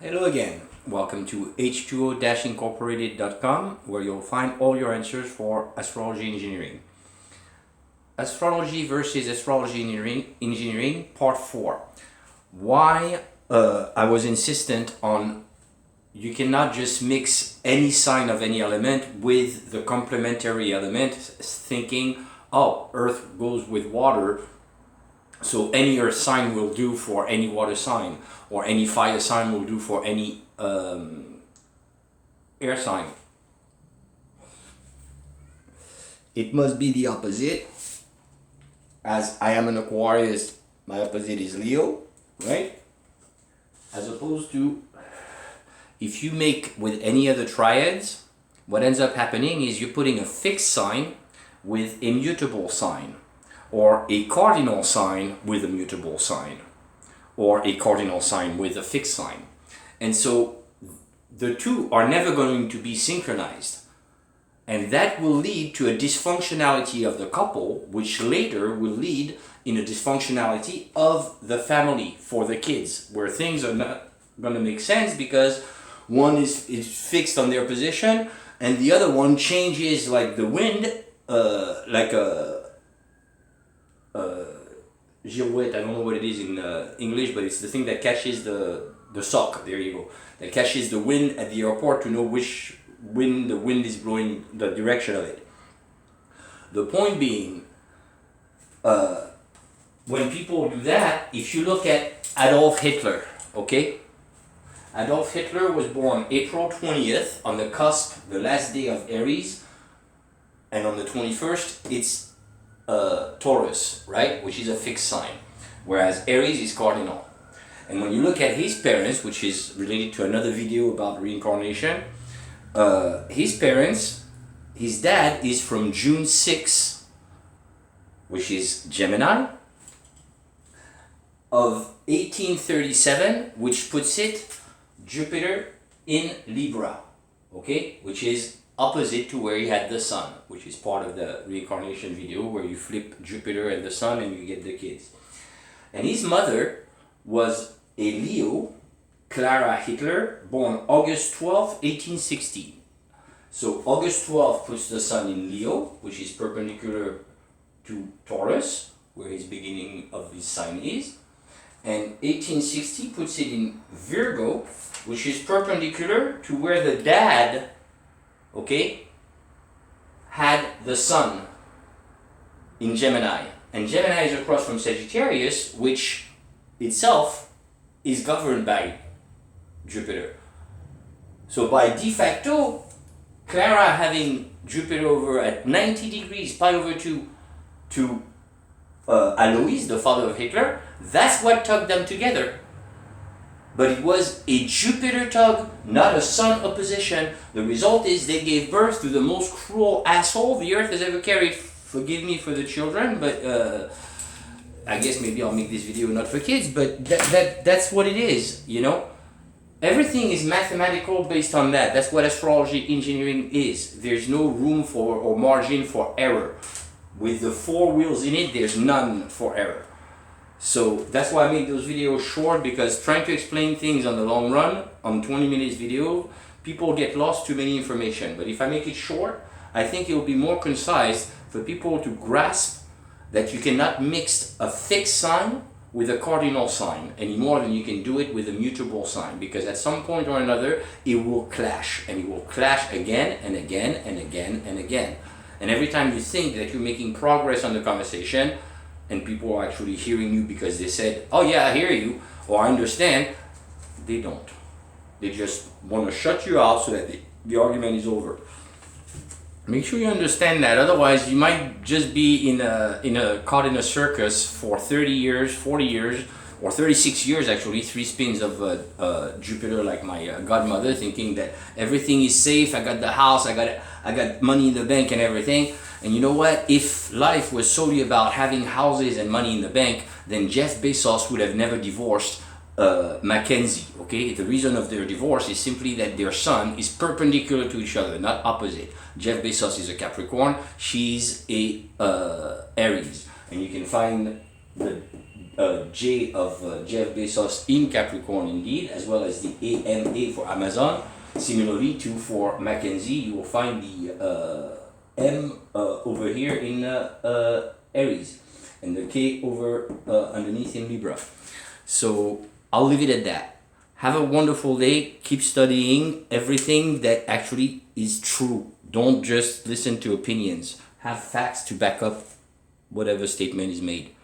Hello again. Welcome to h2o-incorporated.com, where you'll find all your answers for astrology engineering. Astrology versus astrology engineering part 4. Why I was insistent on you cannot just mix any sign of any element with the complementary element, thinking, oh, earth goes with water, so any earth sign will do for any water sign, or any fire sign will do for any air sign. It must be the opposite. As I am an Aquarius, my opposite is Leo, right? As opposed to, if you make with any other triads, what ends up happening is you're putting a fixed sign with a mutable sign, or a cardinal sign with a mutable sign, or a cardinal sign with a fixed sign. And so the two are never going to be synchronized. And that will lead to a dysfunctionality of the couple, which later will lead in a dysfunctionality of the family for the kids, where things are not going to make sense because one is fixed on their position and the other one changes like the wind, like a girouette. I don't know what it is in English, but it's the thing that catches the sock. There you go. That catches the wind at the airport to know which wind the wind is blowing, the direction of it. The point being, when people do that, if you look at Adolf Hitler, okay? Adolf Hitler was born April 20th on the cusp, the last day of Aries, and on the 21st, it's Taurus, right, which is a fixed sign, whereas Aries is cardinal. And when you look at his parents, which is related to another video about reincarnation, his parents, his dad is from June 6, which is Gemini, of 1837, which puts it Jupiter in Libra, okay, which is opposite to where he had the sun, which is part of the reincarnation video where you flip Jupiter and the sun and you get the kids. And his mother was a Leo, Clara Hitler, born August 12, 1860. So August 12 puts the sun in Leo, which is perpendicular to Taurus, where his beginning of his sign is. And 1860 puts it in Virgo, which is perpendicular to where the dad, okay, had the sun in Gemini. And Gemini is across from Sagittarius, which itself is governed by Jupiter. So by de facto, Clara having Jupiter over at 90 degrees, pi over 2 to Alois, the father of Hitler, that's what tugged them together. But it was a Jupiter tug, not a sun opposition. The result is they gave birth to the most cruel asshole the earth has ever carried. Forgive me for the children, but I guess maybe I'll make this video not for kids, but that's what it is, you know? Everything is mathematical based on that. That's what astrology engineering is. There's no room for or margin for error. With the 4 wheels in it, there's none for error. So that's why I make those videos short, because trying to explain things on the long run, on 20 minutes video, people get lost too many information. But if I make it short, I think it will be more concise for people to grasp that you cannot mix a fixed sign with a cardinal sign any more than you can do it with a mutable sign, because at some point or another it will clash, and it will clash again and again and again and again. And every time you think that you're making progress on the conversation and people are actually hearing you because they said, oh yeah, I hear you, or I understand, they don't. They just want to shut you out so that the argument is over. Make sure you understand that, otherwise you might just be caught in a circus for 30 years, 40 years, or 36 years actually, 3 spins of Jupiter like my godmother, thinking that everything is safe, I got the house, I got money in the bank and everything. And you know what? If life was solely about having houses and money in the bank, then Jeff Bezos would have never divorced Mackenzie, okay? The reason of their divorce is simply that their sun is perpendicular to each other, not opposite. Jeff Bezos is a Capricorn, she's a Aries. And you can find the J of Jeff Bezos in Capricorn indeed, as well as the AMA for Amazon. Similarly to for Mackenzie, you will find the M over here in Aries, and the K over underneath in Libra. So I'll leave it at that. Have a wonderful day. Keep studying everything that actually is true. Don't just listen to opinions. Have facts to back up whatever statement is made.